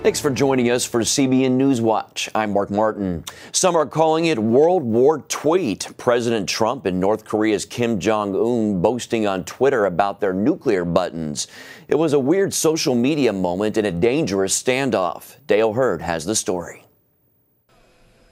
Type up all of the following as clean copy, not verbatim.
Thanks for joining us for CBN NewsWatch. I'm Mark Martin. Some are calling it World War Tweet. President Trump and North Korea's Kim Jong-un boasting on Twitter about their nuclear buttons. It was a weird social media moment in a dangerous standoff. Dale Hurd has the story.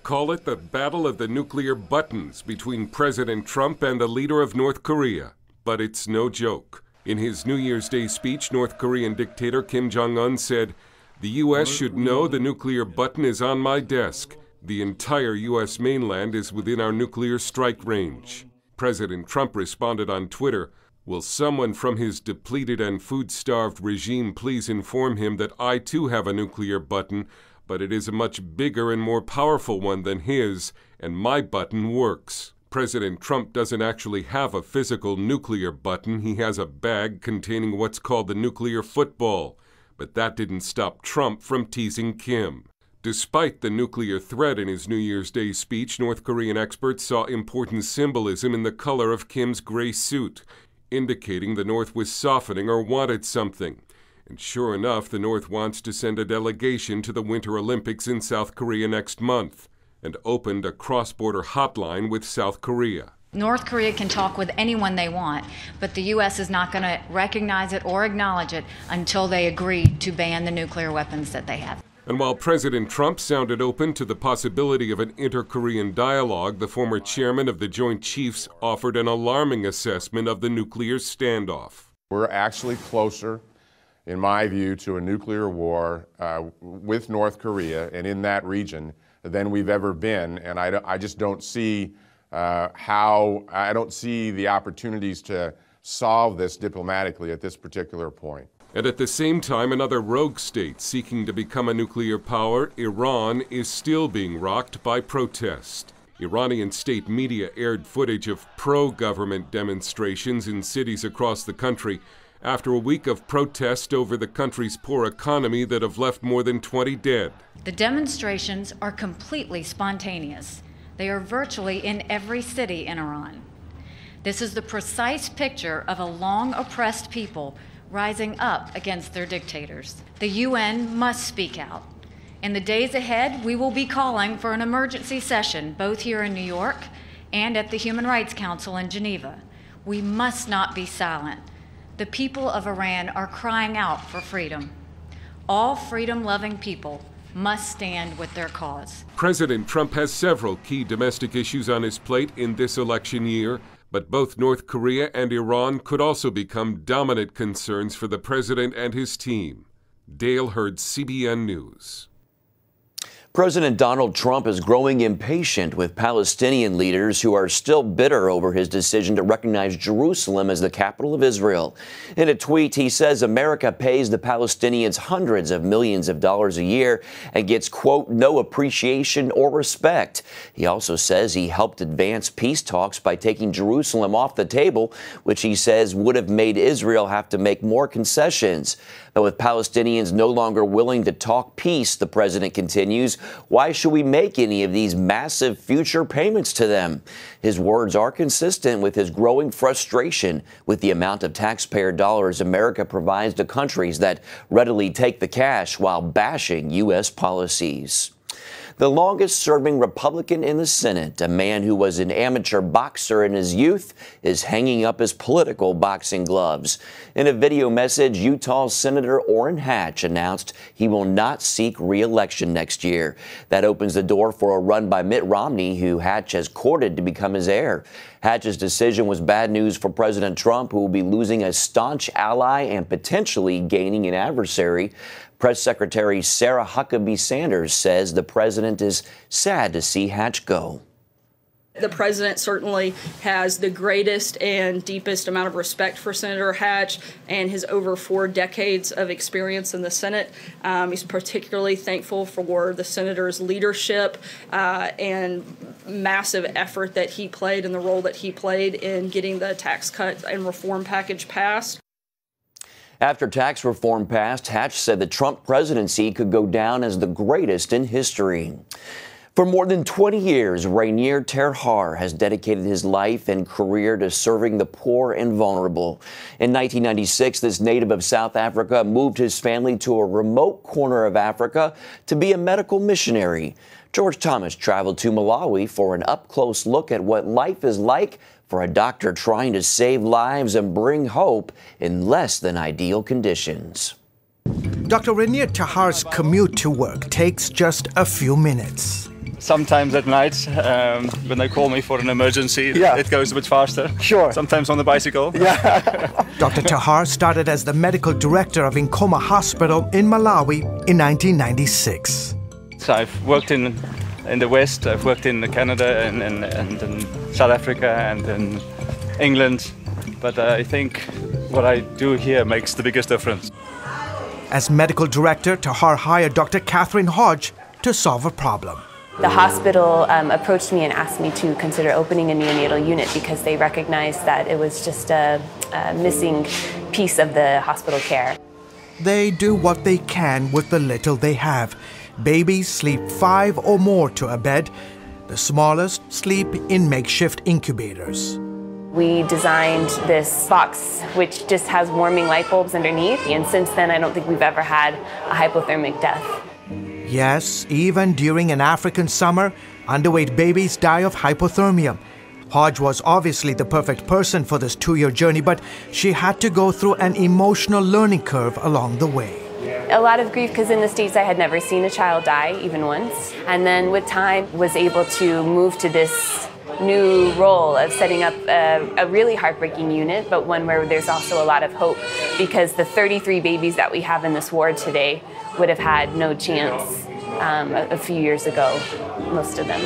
Call it the battle of the nuclear buttons between President Trump and the leader of North Korea. But it's no joke. In his New Year's Day speech, North Korean dictator Kim Jong-un said, "The U.S. should know the nuclear button is on my desk. The entire U.S. mainland is within our nuclear strike range." President Trump responded on Twitter, "Will someone from his depleted and food-starved regime please inform him that I too have a nuclear button, but it is a much bigger and more powerful one than his, and my button works." President Trump doesn't actually have a physical nuclear button. He has a bag containing what's called the nuclear football. But that didn't stop Trump from teasing Kim. Despite the nuclear threat in his New Year's Day speech, North Korean experts saw important symbolism in the color of Kim's gray suit, indicating the North was softening or wanted something. And sure enough, the North wants to send a delegation to the Winter Olympics in South Korea next month, and opened a cross-border hotline with South Korea. North Korea can talk with anyone they want, but the U.S. is not going to recognize it or acknowledge it until they agree to ban the nuclear weapons that they have. And while President Trump sounded open to the possibility of an inter-Korean dialogue, the former chairman of the Joint Chiefs offered an alarming assessment of the nuclear standoff. We're actually closer, in my view, to a nuclear war with North Korea and in that region than we've ever been, and I just don't see I don't see the opportunities to solve this diplomatically at this particular point. And at the same time, another rogue state seeking to become a nuclear power, Iran, is still being rocked by protest. Iranian state media aired footage of pro-government demonstrations in cities across the country after a week of protest over the country's poor economy that have left more than 20 dead. The demonstrations are completely spontaneous. They are virtually in every city in Iran. This is the precise picture of a long oppressed people rising up against their dictators. The UN must speak out. In the days ahead, we will be calling for an emergency session, both here in New York and at the Human Rights Council in Geneva. We must not be silent. The people of Iran are crying out for freedom. All freedom-loving people must stand with their cause. President Trump has several key domestic issues on his plate in this election year, but both North Korea and Iran could also become dominant concerns for the president and his team. Dale Hurd, CBN News. President Donald Trump is growing impatient with Palestinian leaders who are still bitter over his decision to recognize Jerusalem as the capital of Israel. In a tweet, he says America pays the Palestinians hundreds of millions of dollars a year and gets, quote, no appreciation or respect. He also says he helped advance peace talks by taking Jerusalem off the table, which he says would have made Israel have to make more concessions. But with Palestinians no longer willing to talk peace, the president continues, why should we make any of these massive future payments to them? His words are consistent with his growing frustration with the amount of taxpayer dollars America provides to countries that readily take the cash while bashing U.S. policies. The longest-serving Republican in the Senate, a man who was an amateur boxer in his youth, is hanging up his political boxing gloves. In a video message, Utah Senator Orrin Hatch announced he will not seek re-election next year. That opens the door for a run by Mitt Romney, who Hatch has courted to become his heir. Hatch's decision was bad news for President Trump, who will be losing a staunch ally and potentially gaining an adversary. Press Secretary Sarah Huckabee Sanders says the president is sad to see Hatch go. The president certainly has the greatest and deepest amount of respect for Senator Hatch and his over 4 decades of experience in the Senate. He's particularly thankful for the senator's leadership and massive effort that he played and the role that he played in getting the tax cut and reform package passed. After tax reform passed, Hatch said the Trump presidency could go down as the greatest in history. For more than 20 years, Rainier Terhar has dedicated his life and career to serving the poor and vulnerable. In 1996, this native of South Africa moved his family to a remote corner of Africa to be a medical missionary. George Thomas traveled to Malawi for an up-close look at what life is like for a doctor trying to save lives and bring hope in less than ideal conditions. Dr. Rainier Terhar's commute to work takes just a few minutes. Sometimes at night, when they call me for an emergency, it goes a bit faster. Sure. Sometimes on the bicycle. Yeah. Dr. Terhar started as the medical director of Nkoma Hospital in Malawi in 1996. So I've worked in the West, I've worked in Canada and in South Africa and in England. But I think what I do here makes the biggest difference. As medical director, Terhar hired Dr. Catherine Hodge to solve a problem. The hospital approached me and asked me to consider opening a neonatal unit because they recognized that it was just a missing piece of the hospital care. They do what they can with the little they have. Babies sleep 5 or more to a bed. The smallest sleep in makeshift incubators. We designed this box which just has warming light bulbs underneath, and since then I don't think we've ever had a hypothermic death. Yes, even during an African summer, underweight babies die of hypothermia. Hodge was obviously the perfect person for this 2-year journey, but she had to go through an emotional learning curve along the way. A lot of grief because in the States I had never seen a child die, even once. And then with time was able to move to this new role of setting up a really heartbreaking unit, but one where there's also a lot of hope because the 33 babies that we have in this ward today would have had no chance a few years ago, most of them.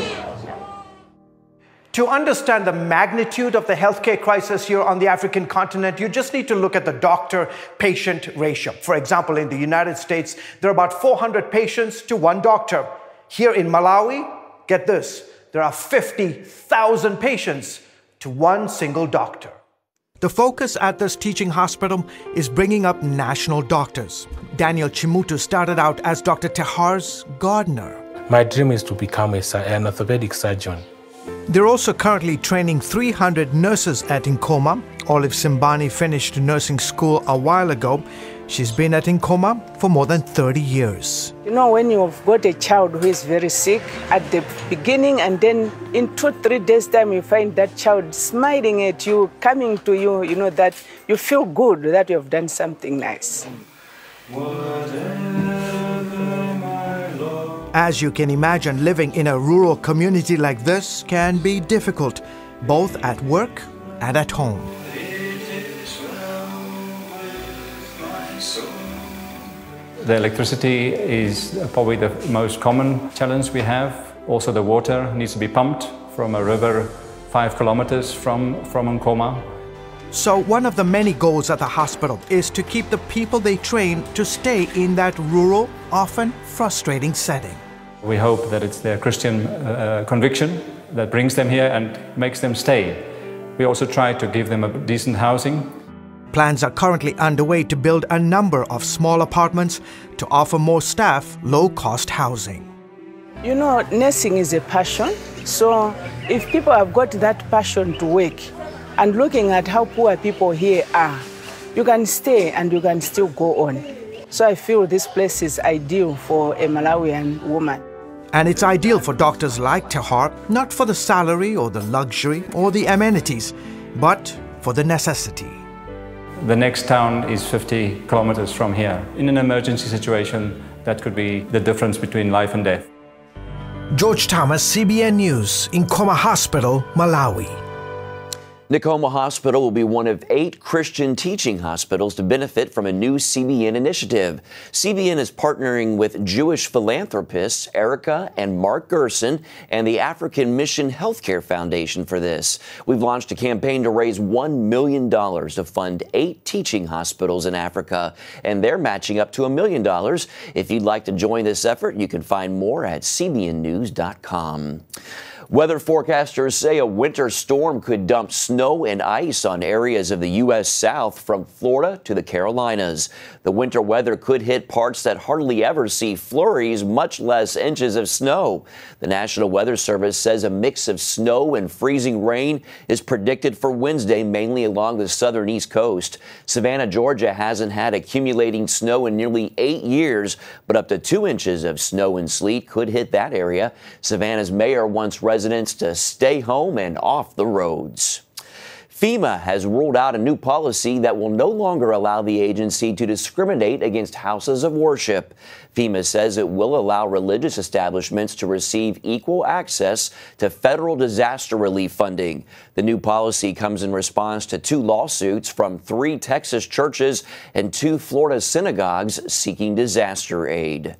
To understand the magnitude of the healthcare crisis here on the African continent, you just need to look at the doctor-patient ratio. For example, in the United States, there are about 400 patients to 1 doctor. Here in Malawi, get this, there are 50,000 patients to 1 single doctor. The focus at this teaching hospital is bringing up national doctors. Daniel Chimutu started out as Dr. Terhar's gardener. My dream is to become an orthopedic surgeon. They're also currently training 300 nurses at Nkoma. Olive Simbani finished nursing school a while ago. She's been at Nkoma for more than 30 years. You know, when you've got a child who is very sick at the beginning, and then in 2-3 days' time, you find that child smiling at you, coming to you, you know, that you feel good that you have done something nice. As you can imagine, living in a rural community like this can be difficult, both at work and at home. The electricity is probably the most common challenge we have. Also the water needs to be pumped from a river 5 kilometers from Nkoma. So one of the many goals at the hospital is to keep the people they train to stay in that rural, often frustrating setting. We hope that it's their Christian conviction that brings them here and makes them stay. We also try to give them a decent housing. Plans are currently underway to build a number of small apartments to offer more staff low-cost housing. You know, nursing is a passion. So if people have got that passion to work, and looking at how poor people here are, you can stay and you can still go on. So I feel this place is ideal for a Malawian woman. And it's ideal for doctors like Terhar, not for the salary or the luxury or the amenities, but for the necessity. The next town is 50 kilometers from here. In an emergency situation, that could be the difference between life and death. George Thomas, CBN News, Nkoma Hospital, Malawi. Nkoma Hospital will be one of 8 Christian teaching hospitals to benefit from a new CBN initiative. CBN is partnering with Jewish philanthropists Erica and Mark Gerson and the African Mission Healthcare Foundation for this. We've launched a campaign to raise $1 million to fund 8 teaching hospitals in Africa, and they're matching up to $1 million. If you'd like to join this effort, you can find more at cbnnews.com. Weather forecasters say a winter storm could dump snow and ice on areas of the U.S. South from Florida to the Carolinas. The winter weather could hit parts that hardly ever see flurries, much less inches of snow. The National Weather Service says a mix of snow and freezing rain is predicted for Wednesday, mainly along the southern East Coast. Savannah, Georgia hasn't had accumulating snow in nearly 8 years, but up to 2 inches of snow and sleet could hit that area. Savannah's mayor wants residents to stay home and off the roads. FEMA has ruled out a new policy that will no longer allow the agency to discriminate against houses of worship. FEMA says it will allow religious establishments to receive equal access to federal disaster relief funding. The new policy comes in response to 2 lawsuits from 3 Texas churches and 2 Florida synagogues seeking disaster aid.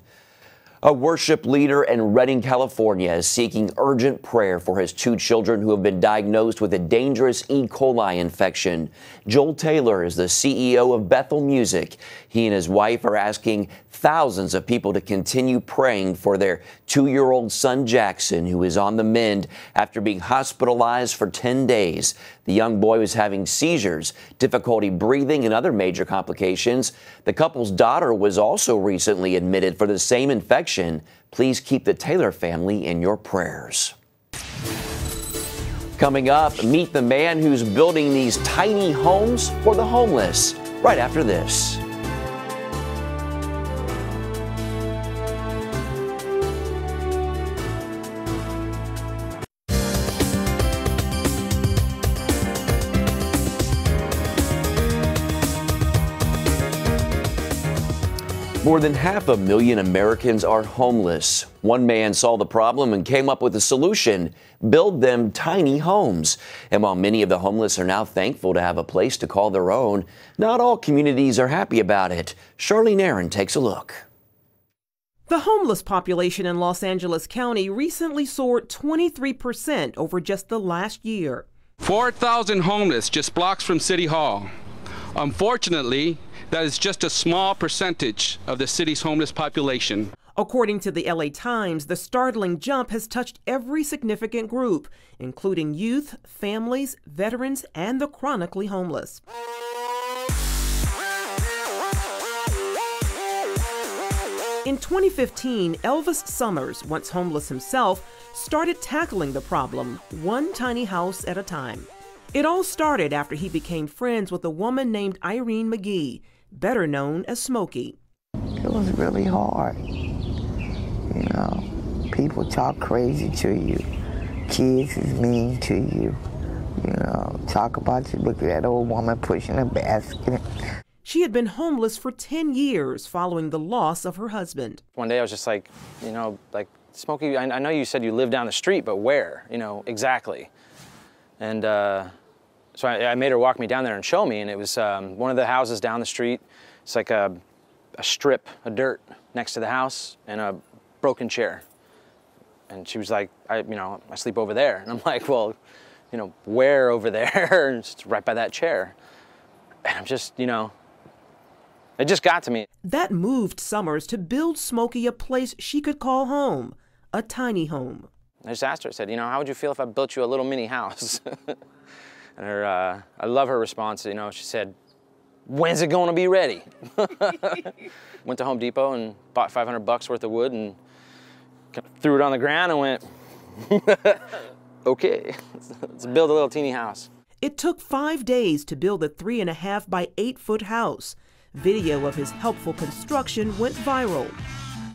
A worship leader in Redding, California is seeking urgent prayer for his 2 children who have been diagnosed with a dangerous E. coli infection. Joel Taylor is the CEO of Bethel Music. He and his wife are asking thousands of people to continue praying for their 2-year-old son Jackson, who is on the mend after being hospitalized for 10 days. The young boy was having seizures, difficulty breathing, and other major complications. The couple's daughter was also recently admitted for the same infection. Please keep the Taylor family in your prayers. Coming up, meet the man who's building these tiny homes for the homeless, right after this. More than 500,000 Americans are homeless. One man saw the problem and came up with a solution: build them tiny homes. And while many of the homeless are now thankful to have a place to call their own, not all communities are happy about it. Charlene Aaron takes a look. The homeless population in Los Angeles County recently soared 23% over just the last year. 4,000 homeless just blocks from City Hall. Unfortunately, that is just a small percentage of the city's homeless population. According to the LA Times, the startling jump has touched every significant group, including youth, families, veterans, and the chronically homeless. In 2015, Elvis Summers, once homeless himself, started tackling the problem, one tiny house at a time. It all started after he became friends with a woman named Irene McGee, better known as Smokey. It was really hard. You know, people talk crazy to you. Kids is mean to you. You know, talk about you. Look at that old woman pushing a basket. She had been homeless for 10 years following the loss of her husband. One day I was just like, you know, like, Smokey, I know you said you live down the street, but where? You know, exactly. And so I made her walk me down there and show me, and it was one of the houses down the street. It's like a strip of dirt next to the house and a broken chair. And she was like, I sleep over there. And I'm like, well, you know, where over there? And it's right by that chair. And I'm just, you know, it just got to me. That moved Summers to build Smokey a place she could call home, a tiny home. I just asked her, I said, you know, how would you feel if I built you a little mini house? And I love her response. You know, she said, "When's it going to be ready?" Went to Home Depot and bought $500 worth of wood and threw it on the ground and went, "Okay, let's build a little teeny house." It took 5 days to build a 3.5 by 8 foot house. Video of his helpful construction went viral.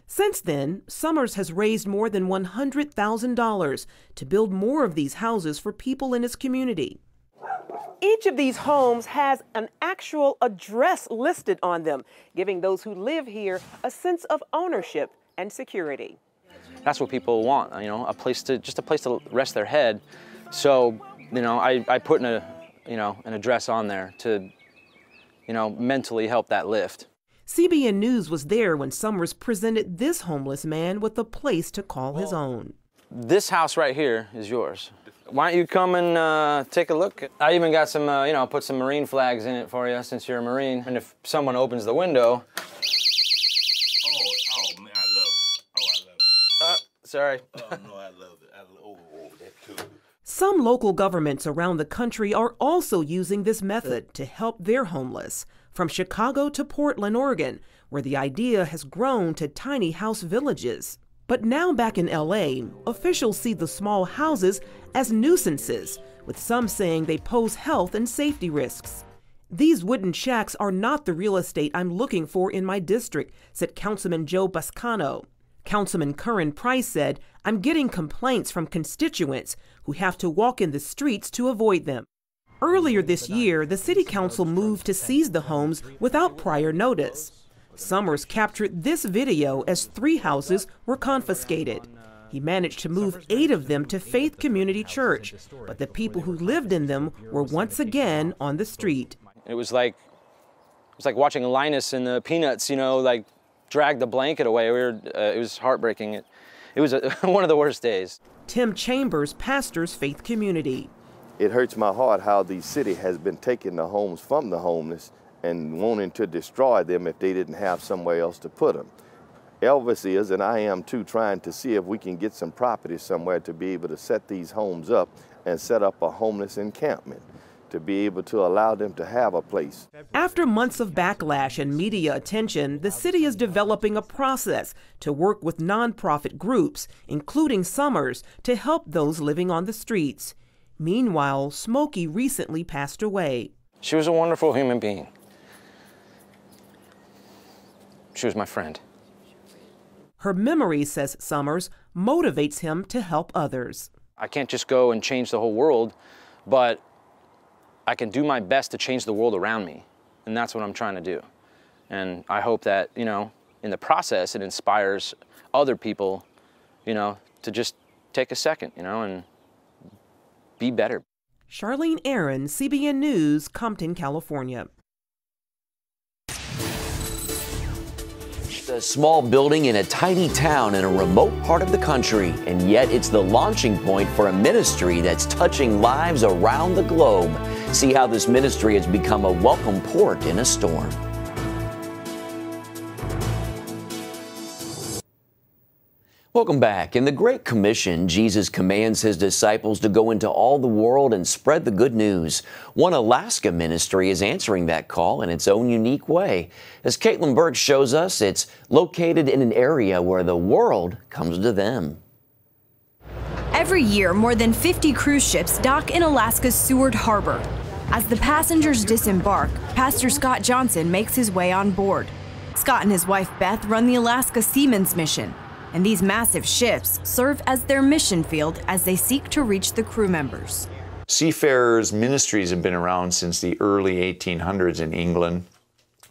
Since then, Summers has raised more than $100,000 to build more of these houses for people in his community. Each of these homes has an actual address listed on them, giving those who live here a sense of ownership and security. That's what people want, you know, just a place to rest their head. So, you know, I put an address on there to, you know, mentally help that lift. CBN News was there when Summers presented this homeless man with a place to call his own. This house right here is yours. Why don't you come and take a look? I even got some, put some Marine flags in it for you since you're a Marine. And if someone opens the window. Oh man, I love it. Oh, I love it. sorry. Oh, no, I love it. That's cool. Some local governments around the country are also using this method to help their homeless, from Chicago to Portland, Oregon, where the idea has grown to tiny house villages. But now back in LA, officials see the small houses as nuisances, with some saying they pose health and safety risks. These wooden shacks are not the real estate I'm looking for in my district, said Councilman Joe Bascano. Councilman Curran Price said, I'm getting complaints from constituents who have to walk in the streets to avoid them. Earlier this year, the city council moved to seize the homes without prior notice. Summers captured this video as 3 houses were confiscated. He managed to move 8 of them to Faith Community Church, but the people who lived in them were once again on the street. It was like watching Linus and the Peanuts, like drag the blanket away. It was heartbreaking. It was one of the worst days. Tim Chambers pastors Faith Community. It hurts my heart how the city has been taking the homes from the homeless and wanting to destroy them if they didn't have somewhere else to put them. Elvis is, and I am too, trying to see if we can get some property somewhere to be able to set these homes up and set up a homeless encampment, to be able to allow them to have a place. After months of backlash and media attention, the city is developing a process to work with nonprofit groups, including Summers, to help those living on the streets. Meanwhile, Smokey recently passed away. She was a wonderful human being. She was my friend. Her memory, says Summers, motivates him to help others. I can't just go and change the whole world, but I can do my best to change the world around me. And that's what I'm trying to do. And I hope that, in the process, it inspires other people, to just take a second, and be better. Charlene Aaron, CBN News, Compton, California. A small building in a tiny town in a remote part of the country, and yet it's the launching point for a ministry that's touching lives around the globe. See how this ministry has become a welcome port in a storm. Welcome back. In the Great Commission, Jesus commands his disciples to go into all the world and spread the good news. One Alaska ministry is answering that call in its own unique way. As Caitlin Burke shows us, it's located in an area where the world comes to them. Every year, more than 50 cruise ships dock in Alaska's Seward Harbor. As the passengers disembark, Pastor Scott Johnson makes his way on board. Scott and his wife Beth run the Alaska Seamen's Mission. And these massive ships serve as their mission field as they seek to reach the crew members. Seafarers ministries have been around since the early 1800s in England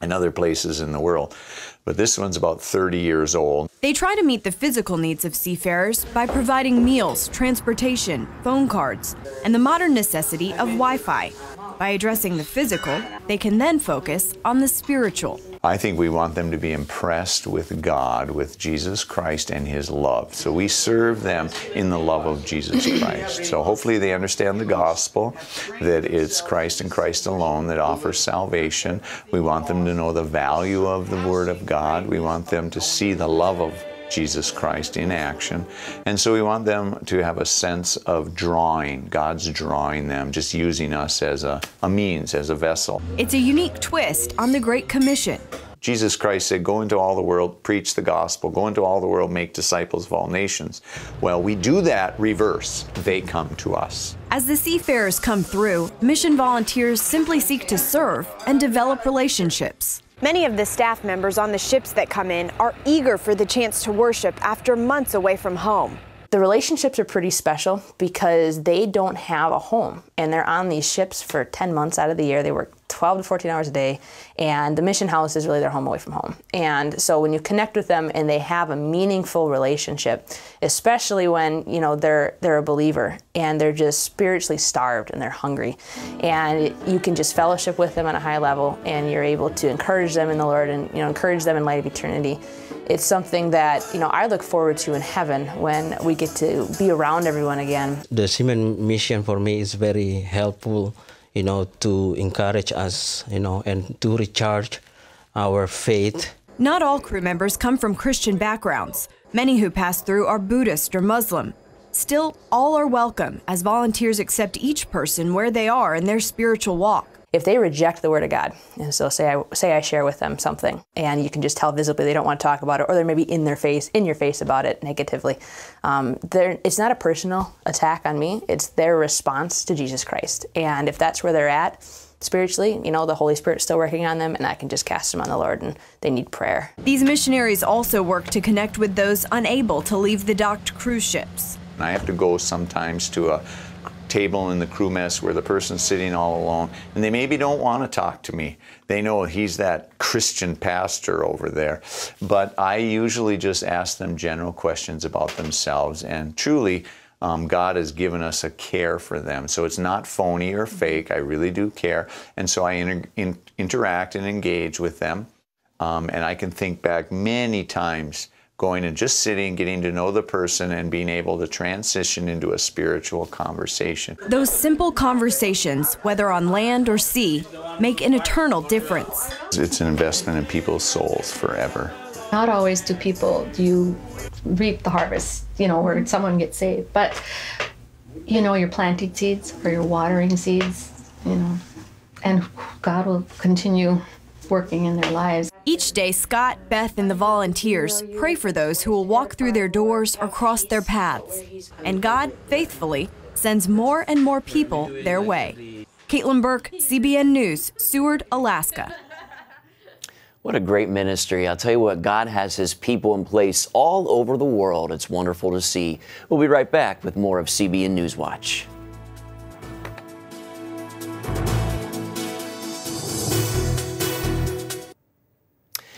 and other places in the world. But this one's about 30 years old. They try to meet the physical needs of seafarers by providing meals, transportation, phone cards, and the modern necessity of Wi-Fi. By addressing the physical, they can then focus on the spiritual. I think we want them to be impressed with God, with Jesus Christ and his love. So we serve them in the love of Jesus Christ. So hopefully they understand the gospel, that it's Christ and Christ alone that offers salvation. We want them to know the value of the Word of God. We want them to see the love of Jesus Christ in action. And so we want them to have a sense of drawing. God's drawing them, just using us as a means, as a vessel. It's a unique twist on the Great Commission. Jesus Christ said, go into all the world, preach the gospel, go into all the world, make disciples of all nations. Well, we do that reverse. They come to us. As the seafarers come through, mission volunteers simply seek to serve and develop relationships. Many of the staff members on the ships that come in are eager for the chance to worship after months away from home. The relationships are pretty special because they don't have a home, and they're on these ships for 10 months out of the year. They work 12 to 14 hours a day, and the mission house is really their home away from home. And so when you connect with them and they have a meaningful relationship, especially when they're a believer and they're just spiritually starved and they're hungry, and you can just fellowship with them on a high level, and you're able to encourage them in the Lord and encourage them in light of eternity. It's something that I look forward to in heaven when we get to be around everyone again. The Seaman mission for me is very helpful, to encourage us, and to recharge our faith. Not all crew members come from Christian backgrounds. Many who pass through are Buddhist or Muslim. Still, all are welcome as volunteers accept each person where they are in their spiritual walk. If they reject the Word of God, and so say I share with them something, and you can just tell visibly they don't want to talk about it, or they're maybe in your face about it negatively, it's not a personal attack on me, it's their response to Jesus Christ. And if that's where they're at spiritually, the Holy Spirit's still working on them, and I can just cast them on the Lord, and they need prayer. These missionaries also work to connect with those unable to leave the docked cruise ships. I have to go sometimes to a table in the crew mess where the person's sitting all alone, and they maybe don't want to talk to me. They know he's that Christian pastor over there. But I usually just ask them general questions about themselves, and truly, God has given us a care for them. So it's not phony or fake. I really do care. And so I interact and engage with them. And I can think back many times going and just sitting, getting to know the person, and being able to transition into a spiritual conversation. Those simple conversations, whether on land or sea, make an eternal difference. It's an investment in people's souls forever. Not always do you reap the harvest, where someone gets saved, but you're planting seeds or you're watering seeds, and God will continue working in their lives. Each day, Scott, Beth, and the volunteers pray for those who will walk through their doors or cross their paths. And God, faithfully, sends more and more people their way. Caitlin Burke, CBN News, Seward, Alaska. What a great ministry. I'll tell you what, God has his people in place all over the world. It's wonderful to see. We'll be right back with more of CBN NewsWatch.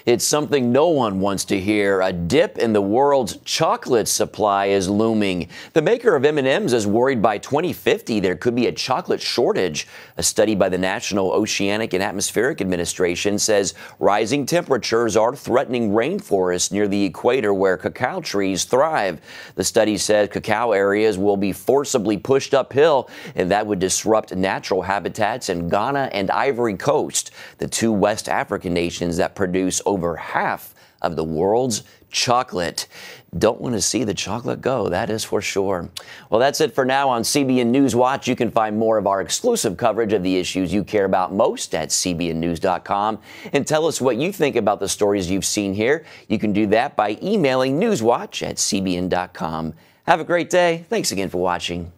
It's something no one wants to hear. A dip in the world's chocolate supply is looming. The maker of M&Ms is worried by 2050 there could be a chocolate shortage. A study by the National Oceanic and Atmospheric Administration says rising temperatures are threatening rainforests near the equator where cacao trees thrive. The study says cacao areas will be forcibly pushed uphill, and that would disrupt natural habitats in Ghana and Ivory Coast, the two West African nations that produce over half of the world's chocolate. Don't want to see the chocolate go, that is for sure. Well, that's it for now on CBN NewsWatch. You can find more of our exclusive coverage of the issues you care about most at cbnnews.com. And tell us what you think about the stories you've seen here. You can do that by emailing newswatch@cbn.com. Have a great day. Thanks again for watching.